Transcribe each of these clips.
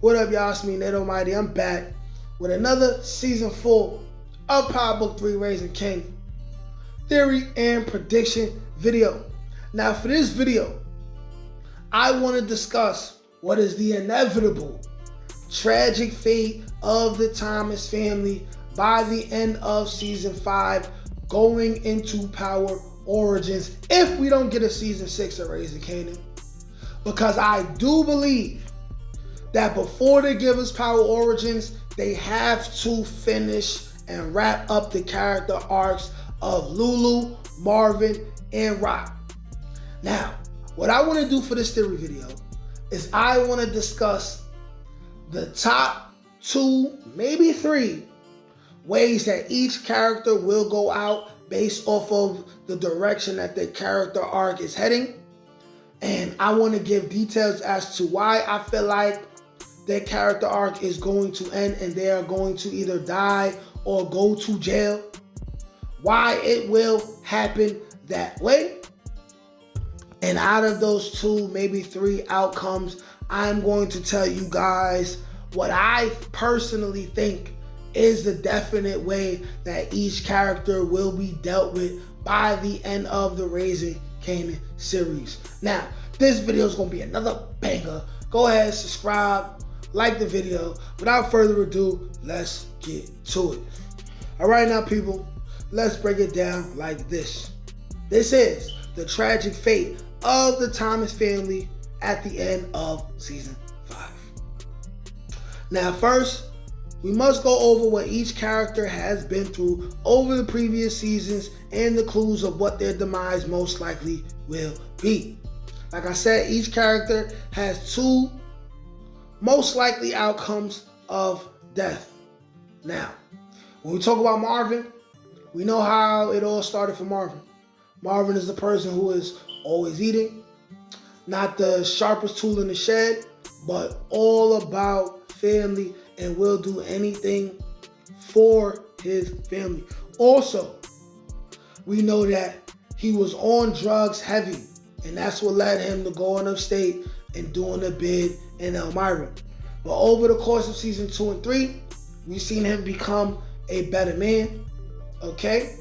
What up, y'all? It's me, Nate Almighty. I'm back with another season 4 of Power Book 3 Raising Kanan theory and prediction video. Now, for this video, I want to discuss what is the inevitable tragic fate of the Thomas family by the end of season 5, going into Power Origins, if we don't get a season 6 of Raising Kanan. Because I do believe that before they give us Power Origins, they have to finish and wrap up the character arcs of Lulu, Marvin, and Rock. Now, what I want to do for this theory video is I want to discuss the top 2, maybe 3 ways that each character will go out based off of the direction that the character arc is heading. And I want to give details as to why I feel like their character arc is going to end and they are going to either die or go to jail. Why it will happen that way. And out of those 2, maybe 3 outcomes, I'm going to tell you guys what I personally think is the definite way that each character will be dealt with by the end of the Raising Kanan series. Now, this video is going to be another banger. Go ahead, subscribe, like the video. Without further ado, let's get to it. All right, now, people, let's break it down like this. This is the tragic fate of the Thomas family at the end of season 5. Now, first, we must go over what each character has been through over the previous seasons and the clues of what their demise most likely will be. Like I said, each character has 2 most likely outcomes of death. Now, when we talk about Marvin, we know how it all started for Marvin. Marvin is the person who is always eating, not the sharpest tool in the shed, but all about family and will do anything for his family. Also, we know that he was on drugs heavy, and that's what led him to going upstate and doing a bid in Elmira. But over the course of season 2 and 3, we've seen him become a better man, okay?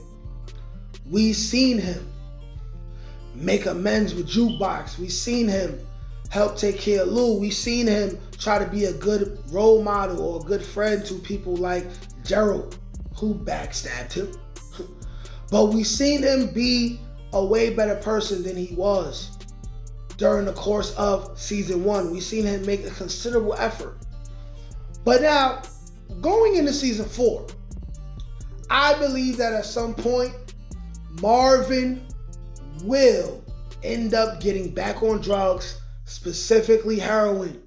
We've seen him make amends with Jukebox. We've seen him help take care of Lou. We've seen him try to be a good role model or a good friend to people like Gerald, who backstabbed him. But we've seen him be a way better person than he was during the course of season 1. We've seen him make a considerable effort. But now, going into season 4, I believe that at some point, Marvin will end up getting back on drugs, specifically heroin.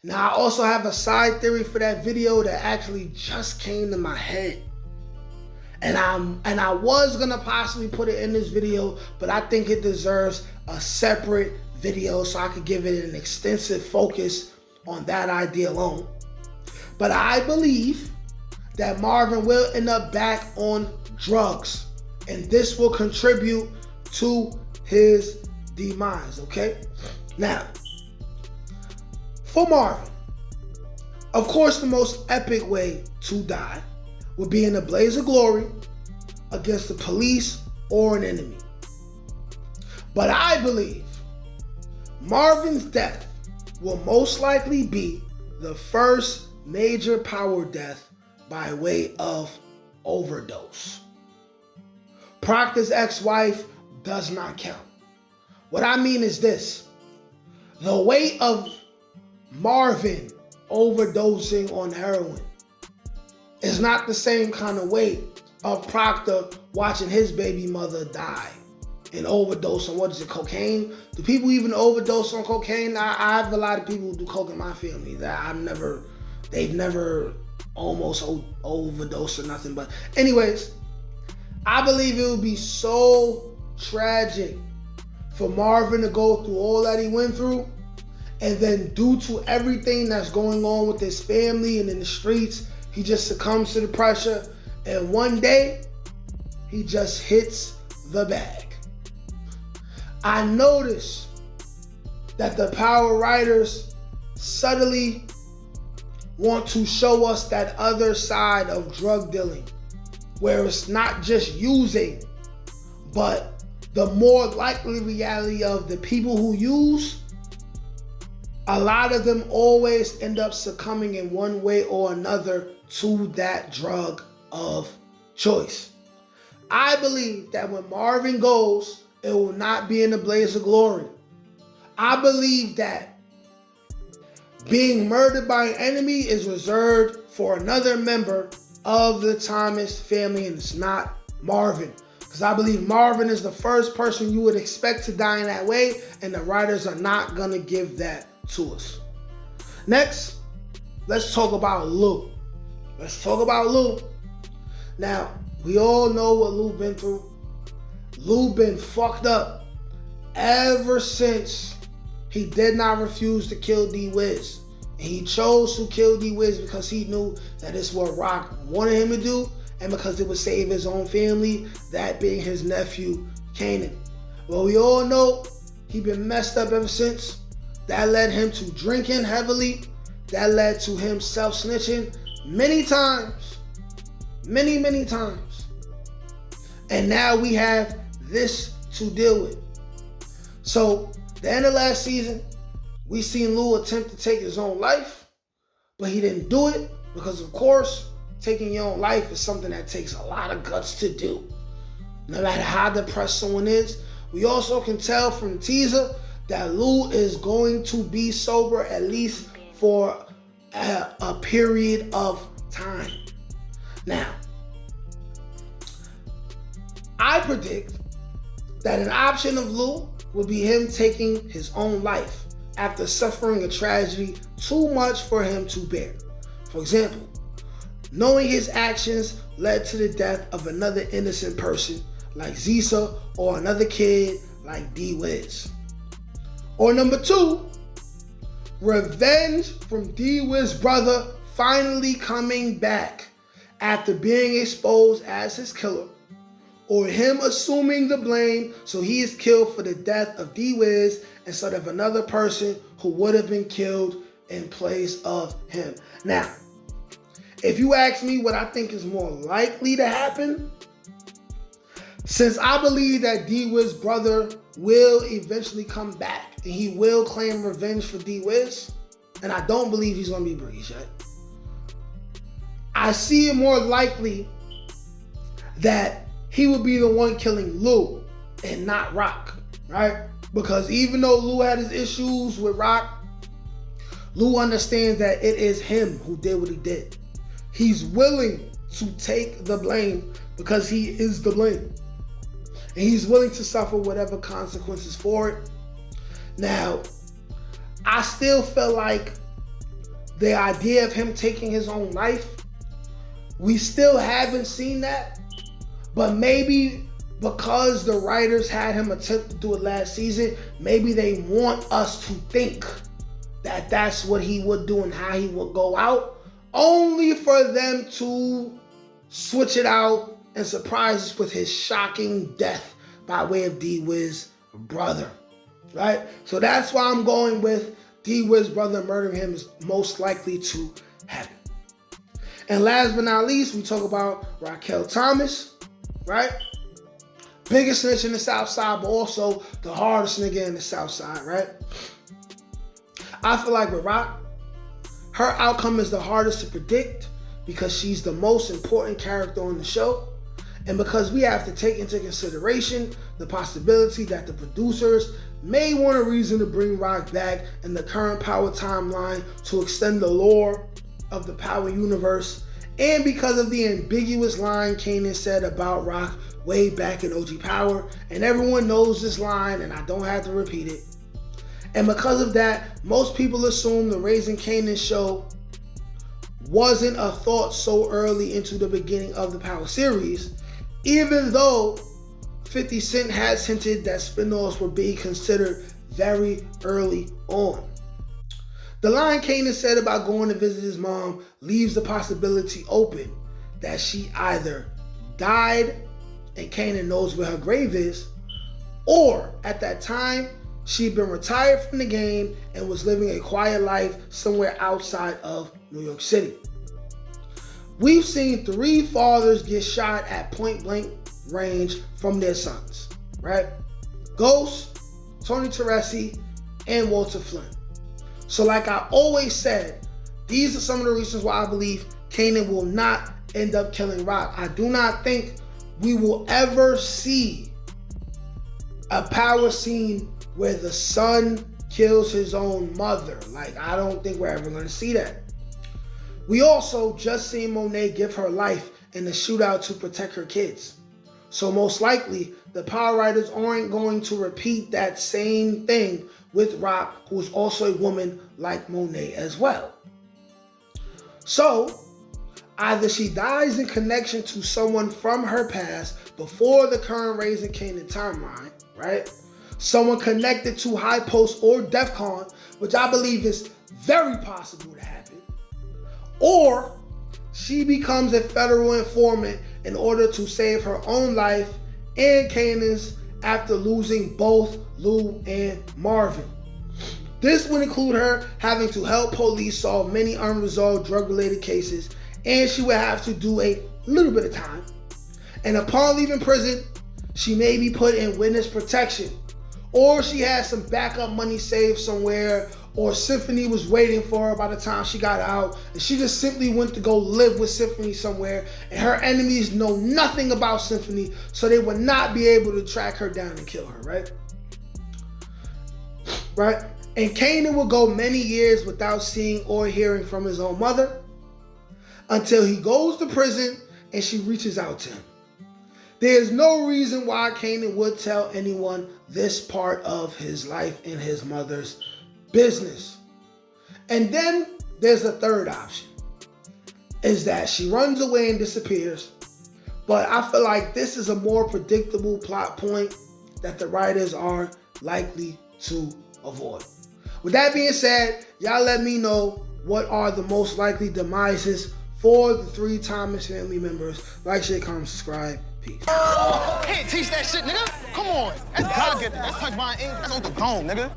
Now, I also have a side theory for that video that actually just came to my head. And I was gonna possibly put it in this video, but I think it deserves a separate video so I could give it an extensive focus on that idea alone. But I believe that Marvin will end up back on drugs, and this will contribute to his demise, okay? Now, for Marvin, of course, the most epic way to die would be in a blaze of glory against the police or an enemy. But I believe Marvin's death will most likely be the first major power death by way of overdose. Proctor's ex-wife does not count. What I mean is this: the weight of Marvin overdosing on heroin is not the same kind of weight of Proctor watching his baby mother die and overdose on, what is it, cocaine? Do people even overdose on cocaine? I have a lot of people who do coke in my family that they've never almost overdosed or nothing. But anyways, I believe it would be so tragic for Marvin to go through all that he went through, and then due to everything that's going on with his family and in the streets, he just succumbs to the pressure, and one day, he just hits the bag. I noticed that the Power writers subtly want to show us that other side of drug dealing, where it's not just using, but the more likely reality of the people who use, a lot of them always end up succumbing in one way or another to that drug of choice. I believe that when Marvin goes, it will not be in a blaze of glory. I believe that being murdered by an enemy is reserved for another member of the Thomas family, and it's not Marvin. Because I believe Marvin is the first person you would expect to die in that way, and the writers are not going to give that to us. Next, let's talk about Lou. Now, we all know what Lou been through. Lou been fucked up ever since he did not refuse to kill D-Wiz. And he chose to kill D-Wiz because he knew that it's what Rock wanted him to do, and because it would save his own family, that being his nephew, Kanan. Well, we all know he been messed up ever since. That led him to drinking heavily. That led to him self-snitching many times. Many times. And now we have this to deal with. So, the end of last season, we seen Lou attempt to take his own life, but he didn't do it because, of course, taking your own life is something that takes a lot of guts to do. No matter how depressed someone is. We also can tell from the teaser that Lou is going to be sober at least for a period of time. Now, I predict that an option of Lou will be him taking his own life after suffering a tragedy too much for him to bear. For example, knowing his actions led to the death of another innocent person like Zisa or another kid like D-Wiz. Or number 2, revenge from D-Wiz's brother finally coming back after being exposed as his killer, or him assuming the blame so he is killed for the death of D-Wiz instead of another person who would have been killed in place of him. Now, if you ask me what I think is more likely to happen, since I believe that D-Wiz's brother will eventually come back and he will claim revenge for D-Wiz, and I don't believe he's going to be Breeze yet, I see it more likely that he would be the one killing Lou and not Rock, right? Because even though Lou had his issues with Rock, Lou understands that it is him who did what he did. He's willing to take the blame because he is the blame. And he's willing to suffer whatever consequences for it. Now, I still feel like the idea of him taking his own life, we still haven't seen that. But maybe because the writers had him attempt to do it last season, maybe they want us to think that that's what he would do and how he would go out, only for them to switch it out and surprise us with his shocking death by way of D-Wiz's brother, right? So that's why I'm going with D-Wiz's brother murdering him is most likely to happen. And last but not least, we talk about Raquel Thomas, right? Biggest snitch in the South Side, but also the hardest nigga in the South Side, right? I feel like with Rock, her outcome is the hardest to predict because she's the most important character on the show, and because we have to take into consideration the possibility that the producers may want a reason to bring Rock back in the current Power timeline to extend the lore of the Power universe, and because of the ambiguous line Kanan said about Rock way back in OG Power, and everyone knows this line and I don't have to repeat it. And because of that, most people assume the Raising Kanan show wasn't a thought so early into the beginning of the Power series, even though 50 Cent has hinted that spin-offs were being considered very early on. The line Kanan said about going to visit his mom leaves the possibility open that she either died and Kanan knows where her grave is, or at that time, she'd been retired from the game and was living a quiet life somewhere outside of New York City. We've seen 3 fathers get shot at point blank range from their sons, right? Ghost, Tony Teresi, and Walter Flynn. So like I always said, these are some of the reasons why I believe Kanan will not end up killing Rock. I do not think we will ever see a power scene where the son kills his own mother. Like, I don't think we're ever going to see that. We also just seen Monet give her life in the shootout to protect her kids. So most likely, the Power Writers aren't going to repeat that same thing with Rock, who is also a woman like Monet as well. So, either she dies in connection to someone from her past before the current Raising Kanan timeline, right? Someone connected to High Post or DEF CON, which I believe is very possible to happen. Or she becomes a federal informant in order to save her own life and Kanan's after losing both Lou and Marvin. This would include her having to help police solve many unresolved drug-related cases, and she would have to do a little bit of time. And upon leaving prison, she may be put in witness protection, or she has some backup money saved somewhere, or Symphony was waiting for her by the time she got out, and she just simply went to go live with Symphony somewhere, and her enemies know nothing about Symphony, so they would not be able to track her down and kill her, right? Right? And Kanan will go many years without seeing or hearing from his own mother until he goes to prison and she reaches out to him. There's no reason why Kanan would tell anyone this part of his life and his mother's business. And then there's a third option, is that she runs away and disappears. But I feel like this is a more predictable plot point that the writers are likely to avoid. With that being said, y'all let me know what are the most likely demises for the 3 Thomas family members. Like, share, comment, subscribe. Peace. Can't teach that shit, nigga. Come on. That's God-given. That's touch my ink. That's on the dome, nigga.